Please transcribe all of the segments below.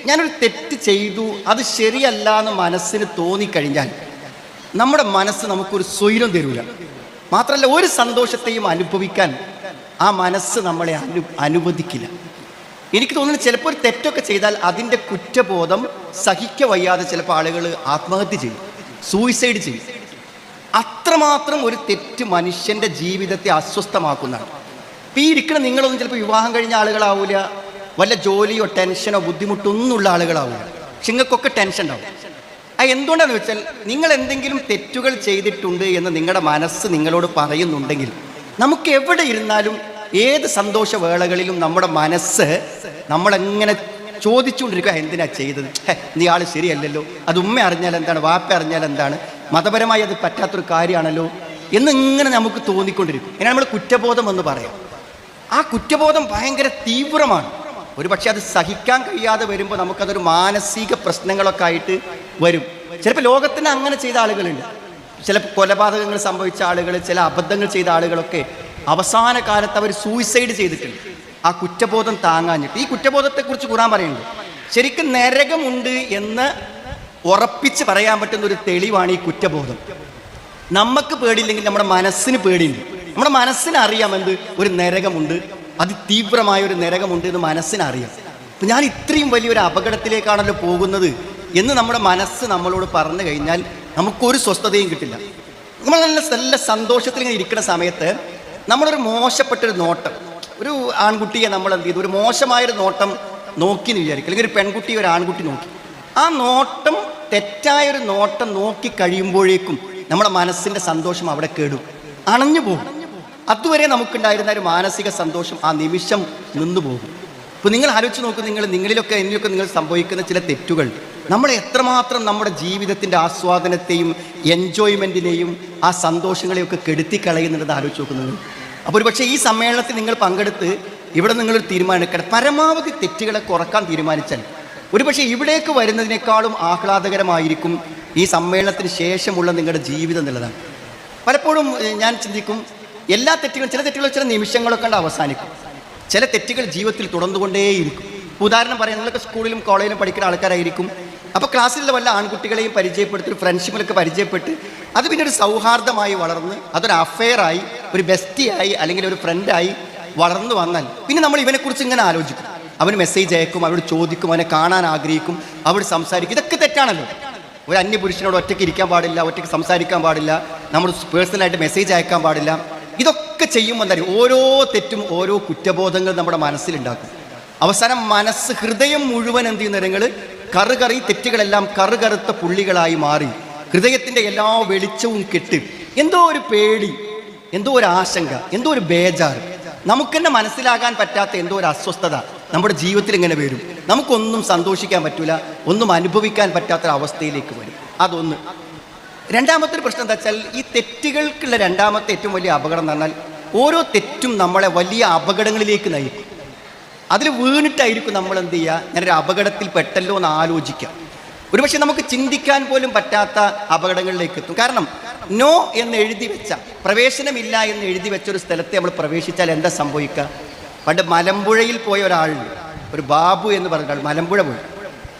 ഞാനൊരു തെറ്റ് ചെയ്തു, അത് ശരിയല്ല എന്ന് മനസ്സിന് തോന്നിക്കഴിഞ്ഞാൽ നമ്മുടെ മനസ്സ് നമുക്കൊരു സ്വൈരം തരൂല. മാത്രമല്ല, ഒരു സന്തോഷത്തെയും അനുഭവിക്കാൻ ആ മനസ്സ് നമ്മളെ അനുവദിക്കില്ല. എനിക്ക് തോന്നുന്നത് ചിലപ്പോൾ ഒരു തെറ്റൊക്കെ ചെയ്താൽ അതിൻ്റെ കുറ്റബോധം സഹിക്ക വയ്യാതെ ചിലപ്പോൾ ആളുകൾ ആത്മഹത്യ ചെയ്യും, സൂയിസൈഡ് ചെയ്യും. അത്രമാത്രം ഒരു തെറ്റ് മനുഷ്യൻ്റെ ജീവിതത്തെ അസ്വസ്ഥമാക്കുന്നതാണ്. ഇപ്പോൾ ഈ ഇരിക്കുന്ന നിങ്ങളൊന്നും ചിലപ്പോൾ വിവാഹം കഴിഞ്ഞ ആളുകളാവില്ല, വല്ല ജോലിയോ ടെൻഷനോ ബുദ്ധിമുട്ടോ ഒന്നുമുള്ള ആളുകളാവില്ല. പക്ഷെ നിങ്ങൾക്കൊക്കെ ടെൻഷൻ ഉണ്ടാവും. എന്തുകൊണ്ടാണെന്ന് വെച്ചാൽ, നിങ്ങൾ എന്തെങ്കിലും തെറ്റുകൾ ചെയ്തിട്ടുണ്ട് എന്ന് നിങ്ങളുടെ മനസ്സ് നിങ്ങളോട് പറയുന്നുണ്ടെങ്കിൽ നമുക്ക് എവിടെ ഇരുന്നാലും ഏത് സന്തോഷവേളകളിലും നമ്മുടെ മനസ്സ് നമ്മളെങ്ങനെ ചോദിച്ചുകൊണ്ടിരിക്കുക, എന്തിനാ ചെയ്തത്, നീ ആൾ ശരിയല്ലല്ലോ, അത് ഉമ്മ അറിഞ്ഞാൽ എന്താണ്, വാപ്പ അറിഞ്ഞാൽ എന്താണ്, മതപരമായി അത് പറ്റാത്തൊരു കാര്യമാണല്ലോ എന്നിങ്ങനെ നമുക്ക് തോന്നിക്കൊണ്ടിരിക്കും. ഇങ്ങനെ നമ്മൾ കുറ്റബോധം എന്ന് പറയാം. ആ കുറ്റബോധം ഭയങ്കര തീവ്രമാണ്. ഒരു പക്ഷേ അത് സഹിക്കാൻ കഴിയാതെ വരുമ്പോൾ നമുക്കതൊരു മാനസിക പ്രശ്നങ്ങളൊക്കെ ആയിട്ട് വരും. ചിലപ്പോൾ ലോകത്തിന് അങ്ങനെ ചെയ്ത ആളുകളുണ്ട്. ചില കൊലപാതകങ്ങൾ സംഭവിച്ച ആളുകൾ, ചില അബദ്ധങ്ങൾ ചെയ്ത ആളുകളൊക്കെ അവസാന കാലത്ത് അവർ സൂയിസൈഡ് ചെയ്തിട്ടുണ്ട്, ആ കുറ്റബോധം താങ്ങാഞ്ഞിട്ട്. ഈ കുറ്റബോധത്തെക്കുറിച്ച് ഖുർആൻ പറയുന്നുണ്ട്. ശരിക്കും നരകമുണ്ട് എന്ന് ഉറപ്പിച്ച് പറയാൻ പറ്റുന്ന ഒരു തെളിവാണ് ഈ കുറ്റബോധം. നമുക്ക് പേടിയില്ലെങ്കിൽ നമ്മുടെ മനസ്സിന് പേടിയുണ്ട്. നമ്മുടെ മനസ്സിനറിയാം എന്ത്, ഒരു നരകമുണ്ട്, അതിതീവ്രമായ ഒരു നരകമുണ്ട് എന്ന് മനസ്സിനറിയാം. അപ്പം ഞാൻ ഇത്രയും വലിയൊരു അപകടത്തിലേക്കാണല്ലോ പോകുന്നത് എന്ന് നമ്മുടെ മനസ്സ് നമ്മളോട് പറഞ്ഞു കഴിഞ്ഞാൽ നമുക്കൊരു സ്വസ്ഥതയും കിട്ടില്ല. നമ്മൾ നല്ല സന്തോഷത്തിൽ ഇങ്ങനെ ഇരിക്കുന്ന സമയത്ത് നമ്മളൊരു മോശപ്പെട്ടൊരു നോട്ടം, ഒരു ആൺകുട്ടിയെ നമ്മൾ എന്ത് ചെയ്തു, ഒരു മോശമായൊരു നോട്ടം നോക്കി എന്ന് വിചാരിക്കും. അല്ലെങ്കിൽ ഒരു പെൺകുട്ടി ഒരു ആൺകുട്ടി നോക്കി, ആ നോട്ടം തെറ്റായൊരു നോട്ടം നോക്കി കഴിയുമ്പോഴേക്കും നമ്മുടെ മനസ്സിൻ്റെ സന്തോഷം അവിടെ കേടും, അണഞ്ഞു പോകും. അതുവരെ നമുക്കുണ്ടായിരുന്ന ഒരു മാനസിക സന്തോഷം ആ നിമിഷം നിന്നു പോകും. ഇപ്പോൾ നിങ്ങൾ ആലോചിച്ച് നോക്കും, നിങ്ങളിലൊക്കെ എന്നിലൊക്കെ നിങ്ങൾ സംഭവിക്കുന്ന ചില തെറ്റുകൾ നമ്മളെ എത്രമാത്രം നമ്മുടെ ജീവിതത്തിൻ്റെ ആസ്വാദനത്തെയും എൻജോയ്മെൻറ്റിനെയും ആ സന്തോഷങ്ങളെയൊക്കെ കെടുത്തിക്കളയുന്നുണ്ടെന്ന് ആലോചിച്ച് നോക്കുന്നത്. അപ്പോൾ ഒരു പക്ഷേ ഈ സമ്മേളനത്തിൽ നിങ്ങൾ പങ്കെടുത്ത് ഇവിടെ നിങ്ങളൊരു തീരുമാനിക്കണം, പരമാവധി തെറ്റുകളെ കുറക്കാൻ തീരുമാനിച്ചാൽ ഒരുപക്ഷെ ഇവിടേക്ക് വരുന്നതിനേക്കാളും ആഹ്ലാദകരമായിരിക്കും ഈ സമ്മേളനത്തിന് ശേഷമുള്ള നിങ്ങളുടെ ജീവിതം എന്നുള്ളതാണ്. പലപ്പോഴും ഞാൻ ചിന്തിക്കും, എല്ലാ തെറ്റുകളും, ചില തെറ്റുകൾ ചില നിമിഷങ്ങളൊക്കെ കണ്ട് അവസാനിക്കും, ചില തെറ്റുകൾ ജീവിതത്തിൽ തുടർന്നുകൊണ്ടേയിരിക്കും. ഉദാഹരണം പറയാം, നിങ്ങളൊക്കെ സ്കൂളിലും കോളേജിലും പഠിക്കുന്ന ആൾക്കാരായിരിക്കും. അപ്പോൾ ക്ലാസ്സിലുള്ള വല്ല ആൺകുട്ടികളെയും പരിചയപ്പെടുത്തി, ഫ്രണ്ട്ഷിപ്പിലൊക്കെ പരിചയപ്പെട്ട് അത് പിന്നെ ഒരു സൗഹാർദ്ദമായി വളർന്ന് അതൊരു അഫെയറായി, ഒരു ബെസ്റ്റിയായി, അല്ലെങ്കിൽ ഒരു ഫ്രണ്ടായി വളർന്നു വന്നാൽ പിന്നെ നമ്മൾ ഇവനെക്കുറിച്ച് ഇങ്ങനെ ആലോചിക്കും. അവന് മെസ്സേജ് അയക്കും, അവരോട് ചോദിക്കും, അവനെ കാണാൻ ആഗ്രഹിക്കും, അവരോട് സംസാരിക്കും. ഇതൊക്കെ തെറ്റാണല്ലോ. ഒരു അന്യപുരുഷനോട് ഒറ്റയ്ക്ക് ഇരിക്കാൻ പാടില്ല, ഒറ്റയ്ക്ക് സംസാരിക്കാൻ പാടില്ല, നമ്മൾ പേഴ്സണലായിട്ട് മെസ്സേജ് അയക്കാൻ പാടില്ല. ഇതൊക്കെ ചെയ്യുമ്പോൾ എന്താ, ഓരോ തെറ്റും ഓരോ കുറ്റബോധങ്ങൾ നമ്മുടെ മനസ്സിലുണ്ടാക്കും. അവസാനം മനസ്സ്, ഹൃദയം മുഴുവൻ എന്ത് ചെയ്യുന്ന നിങ്ങൾ കറുകറി തെറ്റുകളെല്ലാം കറുകറുത്ത പുള്ളികളായി മാറി ഹൃദയത്തിൻ്റെ എല്ലാ വെളിച്ചവും കെട്ട് എന്തോ ഒരു പേടി, എന്തോ ഒരു ആശങ്ക, എന്തോ ഒരു ബേജാറ്, നമുക്ക് തന്നെ മനസ്സിലാകാൻ പറ്റാത്ത എന്തോ ഒരു അസ്വസ്ഥത നമ്മുടെ ജീവിതത്തിൽ ഇങ്ങനെ വരും. നമുക്കൊന്നും സന്തോഷിക്കാൻ പറ്റില്ല, ഒന്നും അനുഭവിക്കാൻ പറ്റാത്തൊരവസ്ഥയിലേക്ക് വരും. അതൊന്ന്. രണ്ടാമത്തെ ഒരു പ്രശ്നം എന്താ വെച്ചാൽ, ഈ തെറ്റുകൾക്കുള്ള രണ്ടാമത്തെ ഏറ്റവും വലിയ അപകടം എന്ന് പറഞ്ഞാൽ, ഓരോ തെറ്റും നമ്മളെ വലിയ അപകടങ്ങളിലേക്ക് നയിക്കും. അതിൽ വീണിട്ടായിരിക്കും നമ്മൾ എന്ത് ചെയ്യുക, ഞാനൊരു അപകടത്തിൽ പെട്ടല്ലോ എന്ന് ആലോചിക്കാം. ഒരുപക്ഷെ നമുക്ക് ചിന്തിക്കാൻ പോലും പറ്റാത്ത അപകടങ്ങളിലേക്ക് എത്തും. കാരണം നോ എന്ന് എഴുതി വെച്ച, പ്രവേശനമില്ല എന്ന് എഴുതി വെച്ച ഒരു സ്ഥലത്തെ നമ്മൾ പ്രവേശിച്ചാൽ എന്താ സംഭവിക്കുക? പണ്ട് മലമ്പുഴയിൽ പോയ ഒരാളുണ്ട്, ഒരു ബാബു എന്ന് പറഞ്ഞ ആൾ മലമ്പുഴ പോയി.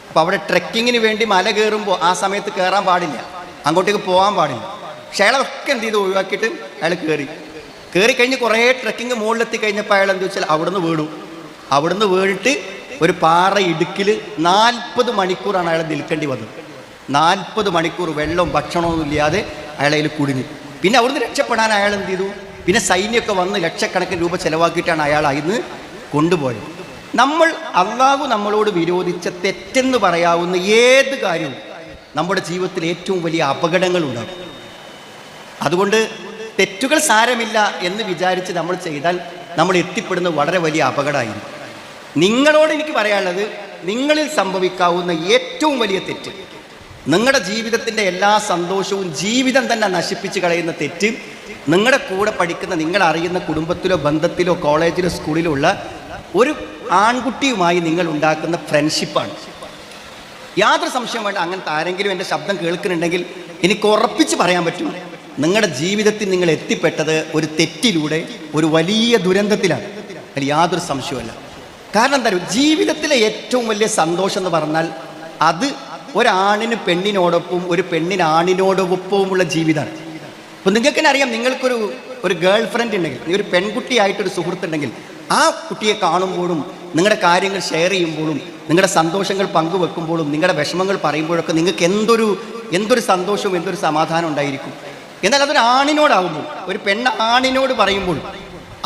അപ്പോൾ അവിടെ ട്രെക്കിങ്ങിന് വേണ്ടി മല കയറുമ്പോൾ ആ സമയത്ത് കയറാൻ പാടില്ല, അങ്ങോട്ടേക്ക് പോകാൻ പാടില്ല. പക്ഷെ അയാളൊക്കെ എന്ത് ചെയ്ത് ഒഴിവാക്കിയിട്ട് അയാൾ കയറി കഴിഞ്ഞ് കുറേ ട്രെക്കിങ് മുകളിലെത്തി കഴിഞ്ഞപ്പോൾ അയാൾ എന്ത് വെച്ചാൽ അവിടുന്ന് വീണിട്ട് ഒരു പാറ ഇടുക്കിൽ 40 മണിക്കൂറാണ് അയാൾ നിൽക്കേണ്ടി വന്നത്. 40 മണിക്കൂർ വെള്ളവും ഭക്ഷണമൊന്നും ഇല്ലാതെ അയാൾ അതിൽ കുടുങ്ങി. പിന്നെ അവിടുന്ന് രക്ഷപ്പെടാൻ അയാൾ എന്ത് ചെയ്തു, പിന്നെ സൈന്യമൊക്കെ വന്ന് ലക്ഷക്കണക്കിന് രൂപ ചിലവാക്കിയിട്ടാണ് അയാൾ അതിന് കൊണ്ടുപോയത്. അള്ളാഹു നമ്മളോട് വിരോധിച്ച തെറ്റെന്ന് പറയാവുന്ന ഏത് കാര്യവും നമ്മുടെ ജീവിതത്തിൽ ഏറ്റവും വലിയ അപകടങ്ങളുണ്ടാകും. അതുകൊണ്ട് തെറ്റുകൾ സാരമില്ല എന്ന് വിചാരിച്ച് നമ്മൾ ചെയ്താൽ നമ്മൾ എത്തിപ്പെടുന്ന വളരെ വലിയ അപകടമായിരിക്കും. നിങ്ങളോട് എനിക്ക് പറയാനുള്ളത്, നിങ്ങളിൽ സംഭവിക്കാവുന്ന ഏറ്റവും വലിയ തെറ്റ്, നിങ്ങളുടെ ജീവിതത്തിൻ്റെ എല്ലാ സന്തോഷവും ജീവിതം തന്നെ നശിപ്പിച്ച് കളയുന്ന തെറ്റ്, നിങ്ങളുടെ കൂടെ പഠിക്കുന്ന, നിങ്ങളറിയുന്ന കുടുംബത്തിലോ ബന്ധത്തിലോ കോളേജിലോ സ്കൂളിലോ ഉള്ള ഒരു ആൺകുട്ടിയുമായി നിങ്ങൾ ഉണ്ടാക്കുന്ന ഫ്രണ്ട്ഷിപ്പാണ്. യാതൊരു സംശയം വേണ്ട, അങ്ങനത്തെ ആരെങ്കിലും എൻ്റെ ശബ്ദം കേൾക്കുന്നുണ്ടെങ്കിൽ എനിക്ക് ഉറപ്പിച്ച് പറയാൻ പറ്റും, നിങ്ങളുടെ ജീവിതത്തിൽ നിങ്ങൾ എത്തിപ്പെട്ടത് ഒരു തെറ്റിലൂടെ, ഒരു വലിയ ദുരന്തത്തിലാണ്. അതിൽ യാതൊരു സംശയമല്ല. കാരണം എന്താ പറയുക, ജീവിതത്തിലെ ഏറ്റവും വലിയ സന്തോഷം എന്ന് പറഞ്ഞാൽ അത് ഒരാണിന് പെണ്ണിനോടൊപ്പം ഒരു പെണ്ണിന് ആണിനോടൊപ്പവുമുള്ള ജീവിതമാണ്. അപ്പം നിങ്ങൾക്ക് തന്നെ അറിയാം, നിങ്ങൾക്കൊരു ഗേൾ ഫ്രണ്ട് ഉണ്ടെങ്കിൽ, ഒരു പെൺകുട്ടിയായിട്ടൊരു സുഹൃത്തുണ്ടെങ്കിൽ, ആ കുട്ടിയെ കാണുമ്പോഴും നിങ്ങളുടെ കാര്യങ്ങൾ ഷെയർ ചെയ്യുമ്പോഴും നിങ്ങളുടെ സന്തോഷങ്ങൾ പങ്കുവെക്കുമ്പോഴും നിങ്ങളുടെ വിഷമങ്ങൾ പറയുമ്പോഴൊക്കെ നിങ്ങൾക്ക് എന്തൊരു സന്തോഷവും എന്തൊരു സമാധാനം ഉണ്ടായിരിക്കും. എന്നാൽ അതൊരു ആണിനോടാവുമ്പോൾ, ഒരു ആണിനോട് പറയുമ്പോൾ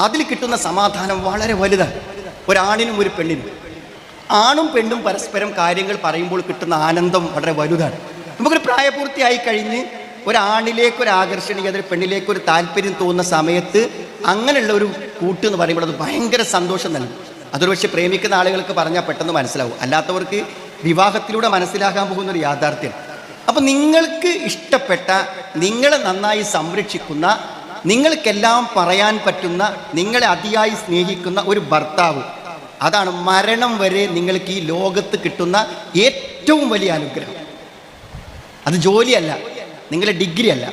അതിൽ കിട്ടുന്ന സമാധാനം വളരെ വലുതാണ്. ഒരാണിനും ഒരു പെണ്ണിനും, ആണും പെണ്ണും പരസ്പരം കാര്യങ്ങൾ പറയുമ്പോൾ കിട്ടുന്ന ആനന്ദം വളരെ വലുതാണ്. നമുക്കൊരു പ്രായപൂർത്തിയായി കഴിഞ്ഞ് ഒരാണിലേക്ക് ഒരു ആകർഷണീയത, പെണ്ണിലേക്ക് ഒരു താല്പര്യം തോന്നുന്ന സമയത്ത് അങ്ങനെയുള്ള ഒരു കൂട്ട് എന്ന് പറയുമ്പോൾ അത് ഭയങ്കര സന്തോഷം നൽകും. അതൊരു പക്ഷേ പ്രേമിക്കുന്ന ആളുകൾക്ക് പറഞ്ഞാൽ പെട്ടെന്ന് മനസ്സിലാവും, അല്ലാത്തവർക്ക് വിവാഹത്തിലൂടെ മനസ്സിലാക്കാൻ പോകുന്ന ഒരു യാഥാർത്ഥ്യം. അപ്പം നിങ്ങൾക്ക് ഇഷ്ടപ്പെട്ട, നിങ്ങളെ നന്നായി സംരക്ഷിക്കുന്ന, നിങ്ങൾക്കെല്ലാം പറയാൻ പറ്റുന്ന, നിങ്ങളെ അതിയായി സ്നേഹിക്കുന്ന ഒരു ഭർത്താവ്, അതാണ് മരണം വരെ നിങ്ങൾക്ക് ഈ ലോകത്ത് കിട്ടുന്ന ഏറ്റവും വലിയ അനുഗ്രഹം. അത് ജോലിയല്ല, നിങ്ങളുടെ ഡിഗ്രി അല്ല,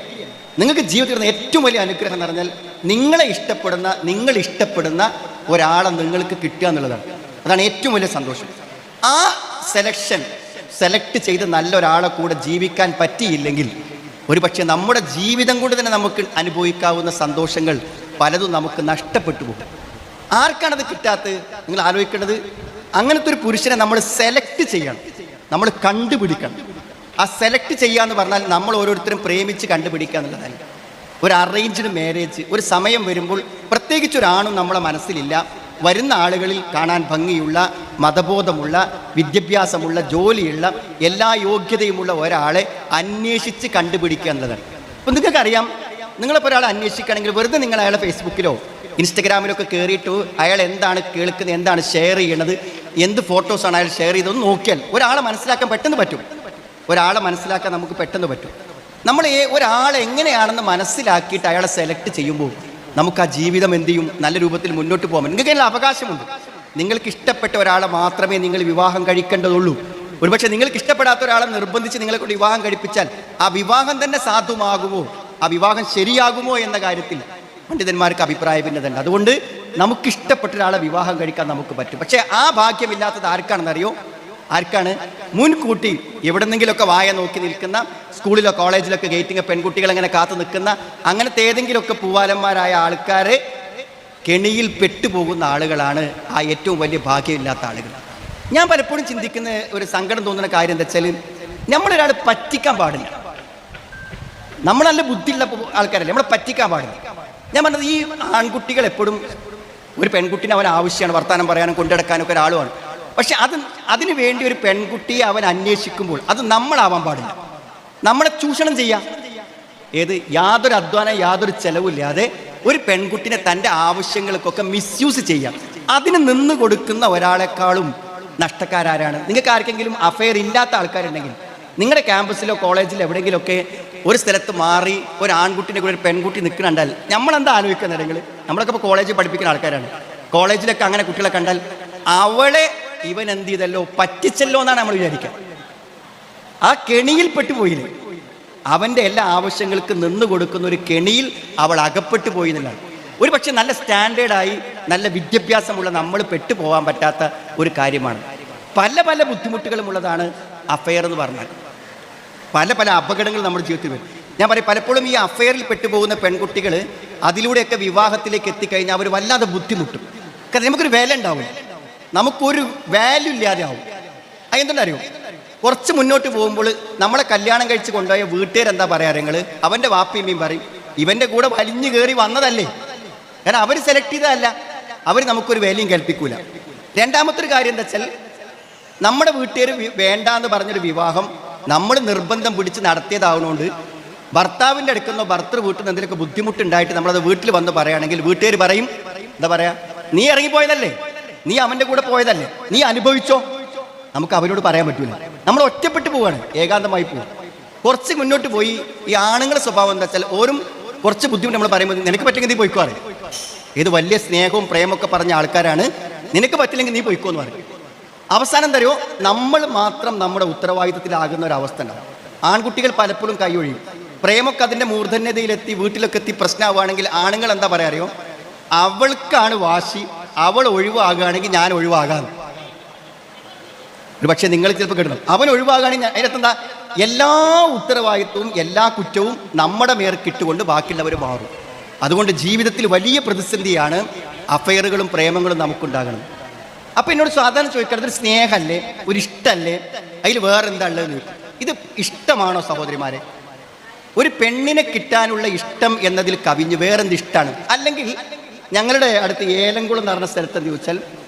നിങ്ങൾക്ക് ജീവിതത്തിൽ കിട്ടുന്ന ഏറ്റവും വലിയ അനുഗ്രഹം എന്ന് പറഞ്ഞാൽ നിങ്ങൾ ഇഷ്ടപ്പെടുന്ന ഒരാളെ നിങ്ങൾക്ക് കിട്ടുക എന്നുള്ളതാണ്. അതാണ് ഏറ്റവും വലിയ സന്തോഷം. ആ സെലക്ട് ചെയ്ത് നല്ലൊരാളെ കൂടെ ജീവിക്കാൻ പറ്റിയില്ലെങ്കിൽ ഒരു പക്ഷേ നമ്മുടെ ജീവിതം കൊണ്ട് തന്നെ നമുക്ക് അനുഭവിക്കാവുന്ന സന്തോഷങ്ങൾ പലതും നമുക്ക് നഷ്ടപ്പെട്ടു പോകും. ആർക്കാണത് കിട്ടാത്തത്? നിങ്ങൾ ആലോചിക്കേണ്ടത്, അങ്ങനത്തെ ഒരു പുരുഷനെ നമ്മൾ സെലക്ട് ചെയ്യണം, നമ്മൾ കണ്ടുപിടിക്കണം. ആ സെലക്ട് ചെയ്യുക എന്ന് പറഞ്ഞാൽ നമ്മൾ ഓരോരുത്തരും പ്രേമിച്ച് കണ്ടുപിടിക്കുക എന്നുള്ളതല്ല. ഒരു അറേഞ്ച്ഡ് മാരേജ് ഒരു സമയം വരുമ്പോൾ, പ്രത്യേകിച്ച് ഒരാണും നമ്മളെ മനസ്സിലില്ല, വരുന്ന ആളുകളിൽ കാണാൻ ഭംഗിയുള്ള, മതബോധമുള്ള, വിദ്യാഭ്യാസമുള്ള, ജോലിയുള്ള, എല്ലാ യോഗ്യതയുമുള്ള ഒരാളെ അന്വേഷിച്ച് കണ്ടുപിടിക്കുക എന്നുള്ളതാണ്. അപ്പം നിങ്ങൾക്കറിയാം, നിങ്ങളിപ്പോൾ ഒരാളെ അന്വേഷിക്കുകയാണെങ്കിൽ വെറുതെ നിങ്ങൾ അയാളെ ഫേസ്ബുക്കിലോ ഇൻസ്റ്റഗ്രാമിലൊക്കെ കയറിയിട്ട് അയാൾ എന്താണ് കേൾക്കുന്നത്, എന്താണ് ഷെയർ ചെയ്യണത്, എന്ത് ഫോട്ടോസാണ് അയാൾ ഷെയർ ചെയ്തതെന്ന് നോക്കിയാൽ ഒരാളെ മനസ്സിലാക്കാൻ പെട്ടെന്ന് പറ്റും. നമുക്ക് പെട്ടെന്ന് പറ്റും. നമ്മൾ ഒരാളെ എങ്ങനെയാണെന്ന് മനസ്സിലാക്കിയിട്ട് അയാളെ സെലക്ട് ചെയ്യുമ്പോൾ നമുക്ക് ആ ജീവിതം എന്ത് ചെയ്യും, നല്ല രൂപത്തിൽ മുന്നോട്ട് പോകാൻ നിങ്ങൾക്ക് അതിനുള്ള അവകാശമുണ്ട്. നിങ്ങൾക്ക് ഇഷ്ടപ്പെട്ട ഒരാളെ മാത്രമേ നിങ്ങൾ വിവാഹം കഴിക്കേണ്ടതുള്ളൂ. ഒരുപക്ഷെ നിങ്ങൾക്ക് ഇഷ്ടപ്പെടാത്ത ഒരാളെ നിർബന്ധിച്ച് നിങ്ങളെ കൊണ്ട് വിവാഹം കഴിപ്പിച്ചാൽ ആ വിവാഹം തന്നെ സാധുമാകുമോ, ആ വിവാഹം ശരിയാകുമോ എന്ന കാര്യത്തിൽ പണ്ഡിതന്മാർക്ക് അഭിപ്രായ ഭിന്നതയുണ്ട്. അതുകൊണ്ട് നമുക്കിഷ്ടപ്പെട്ട ഒരാളെ വിവാഹം കഴിക്കാൻ നമുക്ക് പറ്റും. പക്ഷേ ആ ഭാഗ്യമില്ലാത്തത് ആർക്കാണെന്നറിയോ? മുൻകൂട്ടി എവിടെന്നെങ്കിലുമൊക്കെ വായ നോക്കി നിൽക്കുന്ന, സ്കൂളിലോ കോളേജിലൊക്കെ ഗേറ്റിങ് പെൺകുട്ടികൾ അങ്ങനെ കാത്തു നിൽക്കുന്ന, അങ്ങനത്തെ ഏതെങ്കിലുമൊക്കെ പൂവാലന്മാരായ ആൾക്കാരെ കെണിയിൽ പെട്ടുപോകുന്ന ആളുകളാണ് ആ ഏറ്റവും വലിയ ഭാഗ്യമില്ലാത്ത ആളുകൾ. ഞാൻ പലപ്പോഴും ചിന്തിക്കുന്ന ഒരു സങ്കടം തോന്നുന്ന കാര്യം എന്താ വെച്ചാൽ, നമ്മളൊരാൾ പറ്റിക്കാൻ പാടില്ല. നമ്മൾ നല്ല ബുദ്ധിയുള്ള ആൾക്കാരല്ലേ, നമ്മളെ പറ്റിക്കാൻ പാടില്ല. ഞാൻ പറഞ്ഞത്, ഈ ആൺകുട്ടികൾ എപ്പോഴും ഒരു പെൺകുട്ടീനെ അവൻ ആവശ്യമാണ്, വർത്തമാനം പറയാനും കൊണ്ടുനടക്കാനും ഒക്കെ ഒരാളുമാണ്. പക്ഷെ അതിനു വേണ്ടി ഒരു പെൺകുട്ടിയെ അവൻ അന്വേഷിക്കുമ്പോൾ അത് നമ്മളാവാൻ പാടില്ല. നമ്മളെ ചൂഷണം ചെയ്യാം. യാതൊരു അധ്വാനം, യാതൊരു ചെലവില്ലാതെ ഒരു പെൺകുട്ടിനെ തൻ്റെ ആവശ്യങ്ങൾക്കൊക്കെ മിസ്യൂസ് ചെയ്യാം. അതിന് നിന്ന് കൊടുക്കുന്ന ഒരാളെക്കാളും നഷ്ടക്കാരാരാണ്? നിങ്ങൾക്ക് ആർക്കെങ്കിലും അഫെയർ ഇല്ലാത്ത ആൾക്കാരുണ്ടെങ്കിൽ, നിങ്ങളുടെ ക്യാമ്പസിലോ കോളേജിലോ എവിടെയെങ്കിലുമൊക്കെ ഒരു സ്ഥലത്ത് മാറി ഒരു ആൺകുട്ടിനെ കൂടെ ഒരു പെൺകുട്ടി നിൽക്കുന്നുണ്ടാൽ നമ്മളെന്താ ആലോചിക്കുന്നുണ്ടെങ്കിൽ, നമ്മളൊക്കെ ഇപ്പോൾ കോളേജിൽ പഠിപ്പിക്കുന്ന ആൾക്കാരാണ്. കോളേജിലൊക്കെ അങ്ങനെ കുട്ടികളെ കണ്ടാൽ അവളെ ഇവൻ എന്ത് ചെയ്തല്ലോ, പറ്റിച്ചല്ലോ എന്നാണ് നമ്മൾ വിചാരിക്കുക. ആ കെണിയിൽ പെട്ടുപോയില്ലേ, അവൻ്റെ എല്ലാ ആവശ്യങ്ങൾക്ക് നിന്ന് കൊടുക്കുന്ന ഒരു കെണിയിൽ അവൾ അകപ്പെട്ടു പോയി എന്നുള്ളതാണ്. ഒരു പക്ഷെ നല്ല സ്റ്റാൻഡേർഡായി നല്ല വിദ്യാഭ്യാസമുള്ള നമ്മൾ പെട്ടുപോകാൻ പറ്റാത്ത ഒരു കാര്യമാണ്. പല പല ബുദ്ധിമുട്ടുകളും ഉള്ളതാണ് അഫെയർ എന്ന് പറഞ്ഞാൽ. പല പല അപകടങ്ങൾ നമ്മുടെ ജീവിതത്തിൽ വരും. ഞാൻ പറയും, പലപ്പോഴും ഈ അഫെയറിൽ പെട്ടുപോകുന്ന പെൺകുട്ടികൾ അതിലൂടെയൊക്കെ വിവാഹത്തിലേക്ക് എത്തിക്കഴിഞ്ഞാൽ അവർ വല്ലാതെ ബുദ്ധിമുട്ടും. കാരണം നമുക്കൊരു വില ഉണ്ടാവില്ല, നമുക്കൊരു വാല്യൂ ഇല്ലാതെ ആവും. അതെന്താണെന്നറിയോ? കുറച്ച് മുന്നോട്ട് പോകുമ്പോൾ നമ്മളെ കല്യാണം കഴിച്ച് കൊണ്ടുപോയ വീട്ടുകാരെന്താ പറയാറ്? അവൻ്റെ വാപ്പിയമ്മയും പറയും, ഇവൻ്റെ കൂടെ വലിഞ്ഞു കയറി വന്നതല്ലേ. കാരണം അവർ സെലക്ട് ചെയ്തതല്ല, അവർ നമുക്കൊരു വിലയും കൽപ്പിക്കൂല. രണ്ടാമത്തെ ഒരു കാര്യം എന്താ വെച്ചാൽ, നമ്മുടെ വീട്ടുകാർ വേണ്ടാന്ന് പറഞ്ഞൊരു വിവാഹം നമ്മൾ നിർബന്ധം പിടിച്ച് നടത്തിയതാവുന്നതുകൊണ്ട് ഭർത്താവിൻ്റെ അടുക്കുന്നോ ഭർത്തൃ വീട്ടിൽ നിന്ന് എന്തെങ്കിലുമൊക്കെ ബുദ്ധിമുട്ടുണ്ടായിട്ട് നമ്മളത് വീട്ടിൽ വന്ന് പറയുകയാണെങ്കിൽ വീട്ടുകാർ പറയും, എന്താ പറയാ, നീ ഇറങ്ങിപ്പോയതല്ലേ, നീ അവൻ്റെ കൂടെ പോയതല്ലേ, നീ അനുഭവിച്ചോ. നമുക്ക് അവരോട് പറയാൻ പറ്റൂല. നമ്മൾ ഒറ്റപ്പെട്ടു പോവാണ്, ഏകാന്തമായി പോകും. കുറച്ച് മുന്നോട്ട് പോയി ഈ ആണുങ്ങളുടെ സ്വഭാവം എന്താ വെച്ചാൽ, ഓരും കുറച്ച് ബുദ്ധിമുട്ട് നമ്മൾ പറയുമ്പോൾ നിനക്ക് പറ്റുമെങ്കിൽ നീ പോയിക്കോ പറയും. വലിയ സ്നേഹവും പ്രേമൊക്കെ പറഞ്ഞ ആൾക്കാരാണ്, നിനക്ക് പറ്റില്ലെങ്കിൽ നീ പോയിക്കോ എന്ന് പറയും. അവസാനം തരുമോ, നമ്മൾ മാത്രം നമ്മുടെ ഉത്തരവാദിത്തത്തിലാകുന്ന ഒരു അവസ്ഥ ഉണ്ടാവും. ആൺകുട്ടികൾ പലപ്പോഴും കൈയൊഴിയും. പ്രേമൊക്കെ അതിൻ്റെ മൂർധന്യതയിലെത്തി വീട്ടിലൊക്കെ എത്തി പ്രശ്നമാവുകയാണെങ്കിൽ ആണുങ്ങൾ എന്താ പറയാ അറിയോ, അവൾക്കാണ് വാശി, അവൾ ഒഴിവാകുകയാണെങ്കിൽ ഞാൻ ഒഴിവാകാം. ഒരു പക്ഷേ നിങ്ങൾ ചിലപ്പോൾ കിടന്നു അവൻ ഒഴിവാകുകയാണെങ്കിൽ അതിനകത്തെന്താ എല്ലാ ഉത്തരവാദിത്വവും എല്ലാ കുറ്റവും നമ്മുടെ മേർക്കിട്ടുകൊണ്ട് ബാക്കിയുള്ളവർ മാറും. അതുകൊണ്ട് ജീവിതത്തിൽ വലിയ പ്രതിസന്ധിയാണ് അഫയറുകളും പ്രേമങ്ങളും നമുക്കുണ്ടാകണം. അപ്പം എന്നോട് സാധാരണ ചോദിക്കേണ്ടത് ഒരു സ്നേഹമല്ലേ, ഒരു ഇഷ്ടമല്ലേ, അതിൽ വേറെ എന്താ ഉള്ളതെന്ന് ചോദിക്കും. ഇത് ഇഷ്ടമാണോ സഹോദരിമാരെ? ഒരു പെണ്ണിനെ കിട്ടാനുള്ള ഇഷ്ടം എന്നതിൽ കവിഞ്ഞ് വേറെന്ത് ഇഷ്ടമാണ്? അല്ലെങ്കിൽ ഞങ്ങളുടെ അടുത്ത് ഏലംകുളം എന്ന് പറഞ്ഞ സ്ഥലത്തെന്ന് ചോദിച്ചാൽ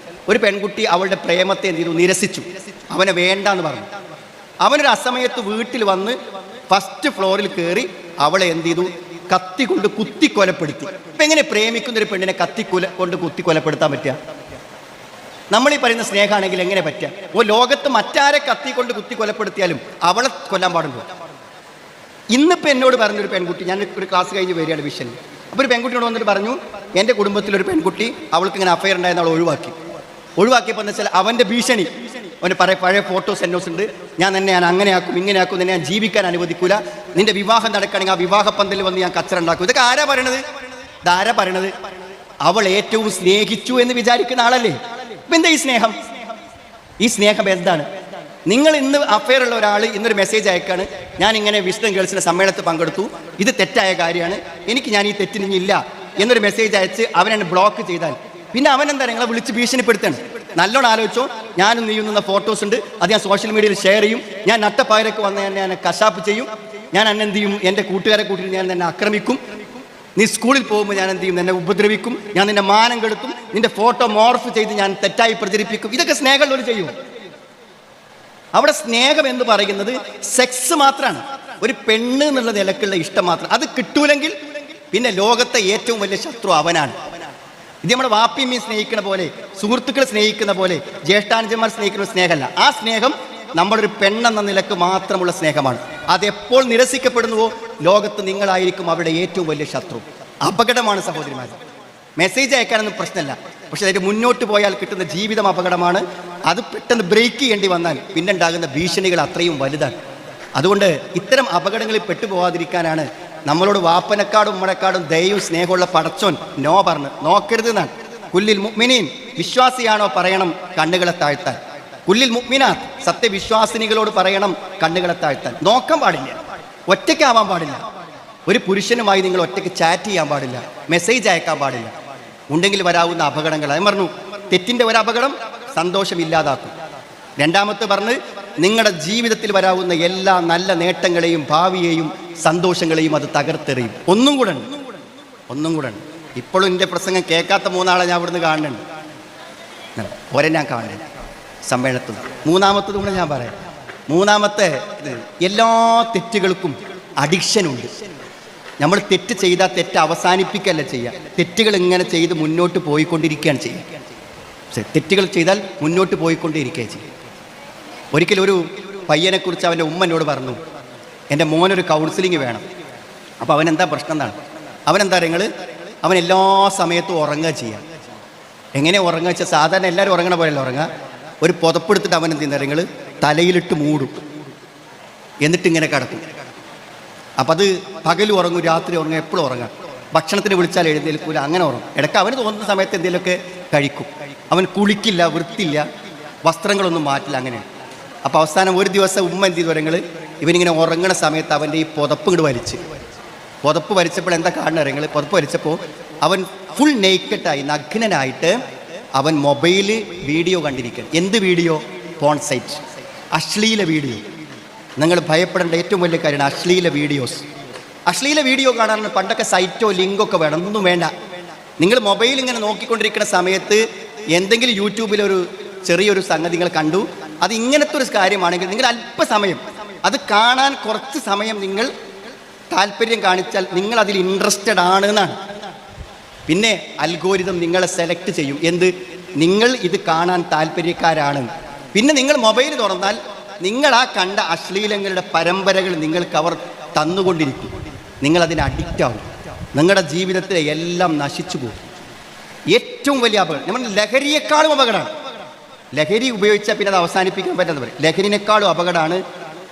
ഒരു പെൺകുട്ടി അവളുടെ പ്രേമത്തെ എന്ത് ചെയ്തു, നിരസിച്ചു. അവനെ വേണ്ടാന്ന് പറഞ്ഞു. അവനൊരു അസമയത്ത് വീട്ടിൽ വന്ന് ഫസ്റ്റ് ഫ്ലോറിൽ കയറി അവളെ എന്ത് ചെയ്തു, കത്തി കൊണ്ട് കുത്തി കൊലപ്പെടുത്തി. ഇപ്പം എങ്ങനെ പ്രേമിക്കുന്ന ഒരു പെണ്ണിനെ കൊണ്ട് കുത്തി കൊലപ്പെടുത്താൻ പറ്റുക? നമ്മളീ പറയുന്ന സ്നേഹമാണെങ്കിൽ എങ്ങനെ പറ്റുക? ലോകത്ത് മറ്റാരെ കത്തി കൊണ്ട് കുത്തി കൊലപ്പെടുത്തിയാലും അവളെ കൊല്ലാൻ പാടുള്ളൂ. ഇന്നിപ്പോൾ എന്നോട് പറഞ്ഞൊരു പെൺകുട്ടി, ഞാൻ ഒരു ക്ലാസ് കഴിഞ്ഞ് വരികയാണ് വിഷയം. അപ്പോൾ ഒരു പെൺകുട്ടിയോട് വന്നിട്ട് പറഞ്ഞു, എൻ്റെ കുടുംബത്തിലൊരു പെൺകുട്ടി അവൾക്ക് ഇങ്ങനെ അഫയർ ഉണ്ടായിരുന്ന അവൾ ഒഴിവാക്കിയപ്പോൾ എന്ന് വെച്ചാൽ അവൻ്റെ ഭീഷണി, അവന് പഴയ ഫോട്ടോസ് എന്നോസ് ഉണ്ട്, ഞാൻ അങ്ങനെയാക്കും ഇങ്ങനെയാക്കും, നിന്നെ ഞാൻ ജീവിക്കാൻ അനുവദിക്കൂല, നിന്റെ വിവാഹം നടക്കുകയാണെങ്കിൽ ആ വിവാഹ പന്തലിൽ വന്ന് ഞാൻ കച്ചറ ഉണ്ടാക്കും. ഇതൊക്കെ ആരാ പറയണത്? ഇതാരാ പറയണത്? അവൾ ഏറ്റവും സ്നേഹിച്ചു എന്ന് വിചാരിക്കുന്ന ആളല്ലേ? ഇപ്പം എന്താ ഈ സ്നേഹം എന്താണ്? നിങ്ങൾ ഇന്ന് അഫയർ ഉള്ള ഒരാൾ ഇന്നൊരു മെസ്സേജ് അയക്കാണ്, ഞാൻ ഇങ്ങനെ വിസ്ഡം ഗേൾസിൻ്റെ സമ്മേളനത്തിൽ പങ്കെടുത്തു, ഇത് തെറ്റായ കാര്യമാണ്, ഞാൻ ഈ തെറ്റിനില്ല എന്നൊരു മെസ്സേജ് അയച്ച് അവനെ ബ്ലോക്ക് ചെയ്താൽ പിന്നെ അവൻ എന്താ നിങ്ങളെ വിളിച്ച് ഭീഷണിപ്പെടുത്താണ്? നല്ലോണം ആലോചിച്ചോ. ഞാനും നീയുന്ന ഫോട്ടോസ് ഉണ്ട്, അത് ഞാൻ സോഷ്യൽ മീഡിയയിൽ ഷെയർ ചെയ്യും, ഞാൻ നട്ടപ്പായരക്ക് വന്ന് ഞാൻ കശാപ്പ് ചെയ്യും, ഞാൻ എന്ത് ചെയ്യും, എൻ്റെ കൂട്ടുകാരെ കൂട്ടിയിട്ട് ഞാൻ എന്നെ ആക്രമിക്കും, നീ സ്കൂളിൽ പോകുമ്പോൾ ഞാൻ എന്ത് ചെയ്യും, എന്നെ ഉപദ്രവിക്കും, ഞാൻ നിന്റെ മാനം കെടുത്തും, നിന്റെ ഫോട്ടോ മോർഫ് ചെയ്ത് ഞാൻ തെറ്റായി പ്രചരിപ്പിക്കും. ഇതൊക്കെ സ്നേഹമുള്ളവർ ചെയ്യും. അവിടെ സ്നേഹം എന്ന് പറയുന്നത് സെക്സ് മാത്രമാണ്, ഒരു പെണ്ണ് എന്നുള്ള നിലക്കുള്ള ഇഷ്ടം മാത്രം. അത് കിട്ടൂലെങ്കിൽ പിന്നെ ലോകത്തെ ഏറ്റവും വലിയ ശത്രു അവനാണ്. ഇത് നമ്മുടെ വാപ്പിയമ്മയെ സ്നേഹിക്കുന്ന പോലെ, സുഹൃത്തുക്കളെ സ്നേഹിക്കുന്ന പോലെ, ജ്യേഷ്ഠാനുജന്മാർ സ്നേഹിക്കുന്ന സ്നേഹമല്ല. ആ സ്നേഹം നമ്മളൊരു പെണ്ണെന്ന നിലക്ക് മാത്രമുള്ള സ്നേഹമാണ്. അതെപ്പോൾ നിരസിക്കപ്പെടുന്നുവോ ലോകത്ത് നിങ്ങളായിരിക്കും അവരുടെ ഏറ്റവും വലിയ ശത്രു. അപകടമാണ് സഹോദരിമാർ. മെസ്സേജ് അയക്കാനൊന്നും പ്രശ്നമല്ല, പക്ഷെ അതിന് മുന്നോട്ട് പോയാൽ കിട്ടുന്ന ജീവിതം അപകടമാണ്. അത് പെട്ടെന്ന് ബ്രേക്ക് ചെയ്യേണ്ടി വന്നാൽ പിന്നെ ഉണ്ടാകുന്ന ഭീഷണികൾ അത്രയും വലുതാണ്. അതുകൊണ്ട് ഇത്തരം അപകടങ്ങളിൽ പെട്ടുപോകാതിരിക്കാനാണ് നമ്മളോട് വാപ്പനെക്കാടും ഉമ്മനെക്കാടും ദയവും സ്നേഹമുള്ള പടച്ചോൻ പറഞ്ഞു നോക്കരുത് എന്നാണ്. കുല്ലിൽ മുഅ്മിനീൻ, വിശ്വാസിയാണോ പറയണം കണ്ണുകളെ താഴ്ത്താൻ. കുല്ലിൽ മുഅ്മിനാത്ത്, സത്യവിശ്വാസിനികളോട് പറയണം കണ്ണുകളെ താഴ്ത്താൻ. നോക്കാൻ പാടില്ല, ഒറ്റയ്ക്കാവാൻ പാടില്ല. ഒരു പുരുഷനുമായി നിങ്ങൾ ഒറ്റയ്ക്ക് ചാറ്റ് ചെയ്യാൻ പാടില്ല, മെസ്സേജ് അയക്കാൻ പാടില്ല. ഉണ്ടെങ്കിൽ വരാവുന്ന അപകടങ്ങൾ അത് പറഞ്ഞു. തെറ്റിൻ്റെ ഒരു അപകടം സന്തോഷമില്ലാതാക്കും. രണ്ടാമത്തെ പറഞ്ഞ് നിങ്ങളുടെ ജീവിതത്തിൽ വരാവുന്ന എല്ലാ നല്ല നേട്ടങ്ങളെയും ഭാവിയെയും സന്തോഷങ്ങളെയും അത് തകർത്തെറിയും. ഒന്നും കൂടെ ഉണ്ട്. ഇപ്പോഴും എൻ്റെ പ്രസംഗം കേൾക്കാത്ത മൂന്നാളെ ഞാൻ ഇവിടുന്ന് കാണുന്നുണ്ട്. ഞാൻ കാണുന്നുണ്ട് സമ്മേളനത്തിൽ. മൂന്നാമത്തത് കൂടെ ഞാൻ പറയാം. മൂന്നാമത്തെ എല്ലാ തെറ്റുകൾക്കും അഡിക്ഷനുണ്ട്. നമ്മൾ തെറ്റ് ചെയ്താൽ തെറ്റ് അവസാനിപ്പിക്കുകയല്ല ചെയ്യുക, തെറ്റുകൾ ഇങ്ങനെ ചെയ്ത് മുന്നോട്ട് പോയിക്കൊണ്ടിരിക്കുകയാണ് ചെയ്യുക. തെറ്റുകൾ ചെയ്താൽ മുന്നോട്ട് പോയിക്കൊണ്ടിരിക്കുകയാണ് ചെയ്യുക. ഒരിക്കലും ഒരു പയ്യനെക്കുറിച്ച് അവൻ്റെ ഉമ്മ എന്നോട് പറഞ്ഞു, എൻ്റെ മോനൊരു കൗൺസിലിംഗ് വേണം. അപ്പോൾ അവനെന്താ പ്രശ്നം എന്താണ്? അവനെന്താ അവൻ എല്ലാ സമയത്തും ഉറങ്ങുക ചെയ്യുക. എങ്ങനെ ഉറങ്ങുക വെച്ചാൽ സാധാരണ എല്ലാവരും ഉറങ്ങണ പോലെയല്ല ഉറങ്ങുക. ഒരു പുതപ്പെടുത്തിട്ട് അവൻ എന്ത് ചെയ്യുന്ന തലയിലിട്ട് മൂടും, എന്നിട്ട് ഇങ്ങനെ കിടക്കും. അപ്പം അത് പകൽ ഉറങ്ങും, രാത്രി ഉറങ്ങും, എപ്പോഴും ഉറങ്ങാം. ഭക്ഷണത്തിന് വിളിച്ചാൽ എഴുന്നേൽക്കൂല, അങ്ങനെ ഉറങ്ങും. ഇടയ്ക്ക് അവന് തോന്നുന്ന സമയത്ത് എന്തെങ്കിലുമൊക്കെ കഴിക്കും. അവൻ കുളിക്കില്ല, വൃത്തിയില്ല, വസ്ത്രങ്ങളൊന്നും മാറ്റില്ല, അങ്ങനെയാണ്. അപ്പോൾ അവസാനം ഒരു ദിവസം ഉമ്മ എന്ത് ചെയ്തു ഇവനിങ്ങനെ ഉറങ്ങണ സമയത്ത് അവൻ്റെ ഈ പുതപ്പ് ഇങ്ങോട്ട് പുതപ്പ് വലിച്ചപ്പോൾ എന്താ കാണുന്ന പുതപ്പ് വലിച്ചപ്പോൾ അവൻ ഫുൾ നെയ്ക്കറ്റായി, നഗ്നനായിട്ട് അവൻ മൊബൈല് വീഡിയോ കണ്ടിരിക്കുക. എന്ത് വീഡിയോ? പോൺ സൈറ്റ്, അശ്ലീല വീഡിയോ. നിങ്ങൾ ഭയപ്പെടേണ്ട ഏറ്റവും വലിയ കാര്യമാണ് അശ്ലീല വീഡിയോസ്. അശ്ലീല വീഡിയോ കാണാൻ പണ്ടൊക്കെ സൈറ്റോ ലിങ്കൊക്കെ വേണം, ഒന്നും വേണ്ട. നിങ്ങൾ മൊബൈൽ ഇങ്ങനെ നോക്കിക്കൊണ്ടിരിക്കുന്ന സമയത്ത് എന്തെങ്കിലും യൂട്യൂബിലൊരു ചെറിയൊരു സംഗതി നിങ്ങൾ കണ്ടു, അത് ഇങ്ങനത്തെ ഒരു കാര്യമാണെങ്കിൽ നിങ്ങൾ അല്പസമയം അത് കാണാൻ കുറച്ച് സമയം നിങ്ങൾ താല്പര്യം കാണിച്ചാൽ നിങ്ങൾ അതിൽ ഇൻട്രസ്റ്റഡ് ആണ് എന്നാണ്. പിന്നെ അൽഗോരിതം നിങ്ങളെ സെലക്ട് ചെയ്യും. എന്ത്? നിങ്ങൾ ഇത് കാണാൻ താല്പര്യക്കാരാണ്. പിന്നെ നിങ്ങൾ മൊബൈൽ തുറന്നാൽ നിങ്ങൾ ആ കണ്ട അശ്ലീലങ്ങളുടെ പരമ്പരകൾ നിങ്ങൾക്ക് അവർ തന്നുകൊണ്ടിരിക്കും. നിങ്ങളതിന് അഡിക്റ്റ് ആവും. നിങ്ങളുടെ ജീവിതത്തിലെ എല്ലാം നശിച്ചു പോകും. ഏറ്റവും വലിയ അപകടം നമ്മൾ ലഹരിയേക്കാളും അപകടമാണ്. ലഹരി ഉപയോഗിച്ചാൽ പിന്നെ അത് അവസാനിപ്പിക്കാൻ പറ്റാതെ പറയും. ലഹരിനേക്കാളും അപകടമാണ്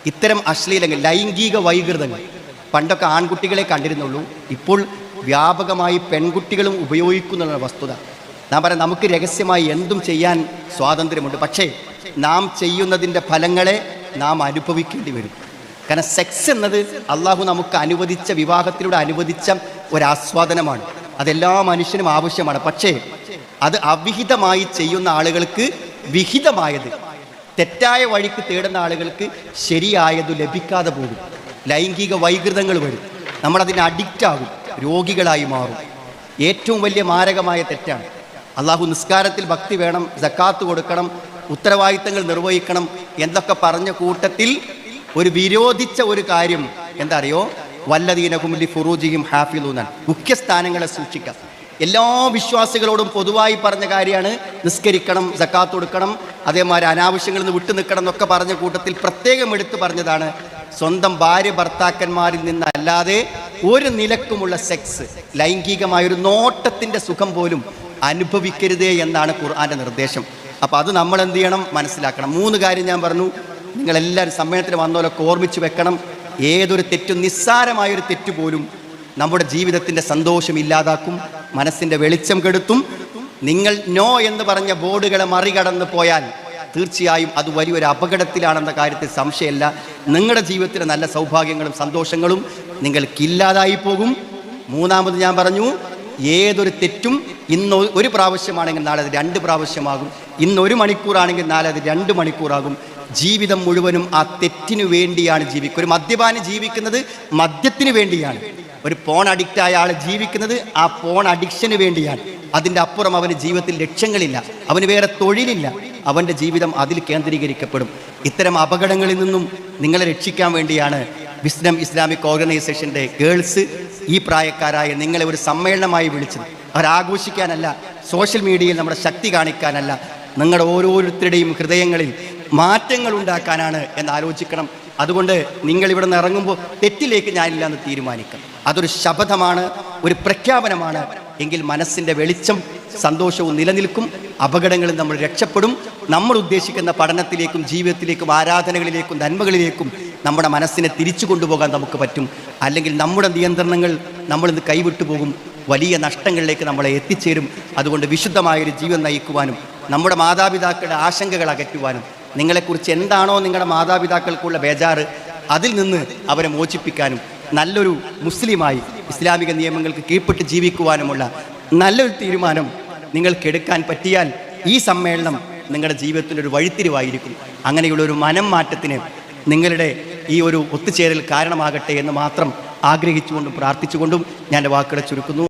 ഇത്തരം അശ്ലീലങ്ങൾ, ലൈംഗിക വൈകൃതങ്ങൾ. പണ്ടൊക്കെ ആൺകുട്ടികളെ കണ്ടിരുന്നുള്ളൂ, ഇപ്പോൾ വ്യാപകമായി പെൺകുട്ടികളും ഉപയോഗിക്കുന്നുള്ള വസ്തുത. ഞാൻ പറയാം, നമുക്ക് രഹസ്യമായി എന്തും ചെയ്യാൻ സ്വാതന്ത്ര്യമുണ്ട്. പക്ഷേ നാം ചെയ്യുന്നതിൻ്റെ ഫലങ്ങളെ നാം അനുഭവിക്കേണ്ടി വരും. കാരണം സെക്സ് എന്നത് അള്ളാഹു നമുക്ക് അനുവദിച്ച, വിവാഹത്തിലൂടെ അനുവദിച്ച ഒരാസ്വാദനമാണ്. അതെല്ലാ മനുഷ്യനും ആവശ്യമാണ്. പക്ഷേ അത് അവിഹിതമായി ചെയ്യുന്ന ആളുകൾക്ക് വിഹിതമായത്, തെറ്റായ വഴിക്ക് തേടുന്ന ആളുകൾക്ക് ശരിയായത് ലഭിക്കാതെ പോകും. ലൈംഗിക വൈകൃതങ്ങൾ വരും. നമ്മളതിന് അഡിക്റ്റ് ആകും, രോഗികളായി മാറും. ഏറ്റവും വലിയ മാരകമായ തെറ്റാണ്. അള്ളാഹു നിസ്കാരത്തിൽ ഭക്തി വേണം, സക്കാത്ത് കൊടുക്കണം, ഉത്തരവാദിത്തങ്ങൾ നിർവഹിക്കണം എന്നൊക്കെ പറഞ്ഞ കൂട്ടത്തിൽ ഒരു വിരോധിച്ച ഒരു കാര്യം എന്താ അറിയോ? വല്ലദീനഹും ലിഫുറൂജിഹിം ഹാഫിളൂന, മുഖ്യസ്ഥാനങ്ങളെ സൂക്ഷിക്കാം. എല്ലാ വിശ്വാസികളോടും പൊതുവായി പറഞ്ഞ കാര്യമാണ് നിസ്കരിക്കണം, സക്കാത്ത് കൊടുക്കണം, അതേമാതിരി അനാവശ്യങ്ങളിൽ നിന്ന് വിട്ടു നിൽക്കണം എന്നൊക്കെ പറഞ്ഞ കൂട്ടത്തിൽ പ്രത്യേകം എടുത്തു പറഞ്ഞതാണ് സ്വന്തം ഭാര്യ ഭർത്താക്കന്മാരിൽ നിന്നല്ലാതെ ഒരു നിലക്കുമുള്ള സെക്സ്, ലൈംഗികമായൊരു നോട്ടത്തിൻ്റെ സുഖം പോലും അനുഭവിക്കരുതേ എന്നാണ് ഖുർആൻ്റെ നിർദ്ദേശം. അപ്പോൾ അത് നമ്മൾ എന്ത് ചെയ്യണം? മനസ്സിലാക്കണം. 3 കാര്യം ഞാൻ പറഞ്ഞു. നിങ്ങളെല്ലാവരും സമ്മേളനത്തിന് വന്നോലൊക്കെ ഓർമ്മിച്ച് വെക്കണം. ഏതൊരു തെറ്റും, നിസ്സാരമായൊരു തെറ്റ് പോലും നമ്മുടെ ജീവിതത്തിൻ്റെ സന്തോഷം ഇല്ലാതാക്കും, മനസ്സിൻ്റെ വെളിച്ചം കെടുത്തും. നിങ്ങൾ നോ എന്ന് പറഞ്ഞ ബോർഡുകളെ മറികടന്ന് പോയാൽ തീർച്ചയായും അത് വലിയൊരു അപകടത്തിലാണെന്ന കാര്യത്തിൽ സംശയമില്ല. നിങ്ങളുടെ ജീവിതത്തിലെ നല്ല സൗഭാഗ്യങ്ങളും സന്തോഷങ്ങളും നിങ്ങൾക്കില്ലാതായി പോകും. 3ാമത് ഞാൻ പറഞ്ഞു, ഏതൊരു തെറ്റും ഇന്ന് ഒരു പ്രാവശ്യമാണെങ്കിൽ നാളെ അത് 2 പ്രാവശ്യമാകും. ഇന്ന് 1 മണിക്കൂറാണെങ്കിൽ നാളെ അത് 2 മണിക്കൂറാകും. ജീവിതം മുഴുവനും ആ തെറ്റിനു വേണ്ടിയാണ് ജീവിക്കുക. ഒരു മദ്യപാനി ജീവിക്കുന്നത് മദ്യത്തിന് വേണ്ടിയാണ്. ഒരു പോൺ അഡിക്റ്റായ ആൾ ജീവിക്കുന്നത് ആ പോൺ അഡിക്ഷന് വേണ്ടിയാണ്. അതിൻ്റെ അപ്പുറം അവന് ജീവിതത്തിൽ ലക്ഷ്യങ്ങളില്ല, അവന് വേറെ തൊഴിലില്ല. അവൻ്റെ ജീവിതം അതിൽ കേന്ദ്രീകരിക്കപ്പെടും. ഇത്തരം അപകടങ്ങളിൽ നിന്നും നിങ്ങളെ രക്ഷിക്കാൻ വേണ്ടിയാണ് വിസ്ഡം ഇസ്ലാമിക് ഓർഗനൈസേഷൻ്റെ ഗേൾസ് ഈ പ്രായക്കാരായ നിങ്ങളെ ഒരു സമ്മേളനമായി വിളിച്ചത്. അവരാഘോഷിക്കാനല്ല, സോഷ്യൽ മീഡിയയിൽ നമ്മുടെ ശക്തി കാണിക്കാനല്ല, നിങ്ങളുടെ ഓരോരുത്തരുടെയും ഹൃദയങ്ങളിൽ മാറ്റങ്ങൾ ഉണ്ടാക്കാനാണ് എന്ന് ആലോചിക്കണം. അതുകൊണ്ട് നിങ്ങളിവിടെ നിന്ന് ഇറങ്ങുമ്പോൾ തെറ്റിലേക്ക് ഞാനില്ല എന്ന് തീരുമാനിക്കാം. അതൊരു ശപഥമാണ്, ഒരു പ്രഖ്യാപനമാണ്. എങ്കിൽ മനസ്സിൻ്റെ വെളിച്ചം, സന്തോഷവും നിലനിൽക്കും, അപകടങ്ങളിൽ നമ്മൾ രക്ഷപ്പെടും. നമ്മൾ ഉദ്ദേശിക്കുന്ന പഠനത്തിലേക്കും ജീവിതത്തിലേക്കും ആരാധനകളിലേക്കും നന്മകളിലേക്കും നമ്മുടെ മനസ്സിനെ തിരിച്ചു കൊണ്ടുപോകാൻ നമുക്ക് പറ്റും. അല്ലെങ്കിൽ നമ്മുടെ നിയന്ത്രണങ്ങൾ നമ്മളിന്ന് കൈവിട്ടു പോകും, വലിയ നഷ്ടങ്ങളിലേക്ക് നമ്മളെ എത്തിച്ചേരും. അതുകൊണ്ട് വിശുദ്ധമായൊരു ജീവൻ നയിക്കുവാനും നമ്മുടെ മാതാപിതാക്കളുടെ ആശങ്കകൾ അകറ്റുവാനും നിങ്ങളെക്കുറിച്ച് എന്താണോ നിങ്ങളുടെ മാതാപിതാക്കൾക്കുള്ള ബേജാറ്, അതിൽ നിന്ന് അവരെ മോചിപ്പിക്കാനും നല്ലൊരു മുസ്ലിമായി ഇസ്ലാമിക നിയമങ്ങൾക്ക് കീഴ്പ്പെട്ട് ജീവിക്കുവാനുമുള്ള നല്ലൊരു തീരുമാനം നിങ്ങൾക്ക് എടുക്കാൻ പറ്റിയാൽ ഈ സമ്മേളനം നിങ്ങളുടെ ജീവിതത്തിൻ്റെ ഒരു വഴിത്തിരിവായിരിക്കും. അങ്ങനെയുള്ള ഒരു മനം മാറ്റത്തിന് നിങ്ങളുടെ ഈ ഒരു ഒത്തുചേരൽ കാരണമാകട്ടെ എന്ന് മാത്രം ആഗ്രഹിച്ചുകൊണ്ടും പ്രാർത്ഥിച്ചുകൊണ്ടും ഞാൻ എൻ്റെ വാക്കുകളെ ചുരുക്കുന്നു.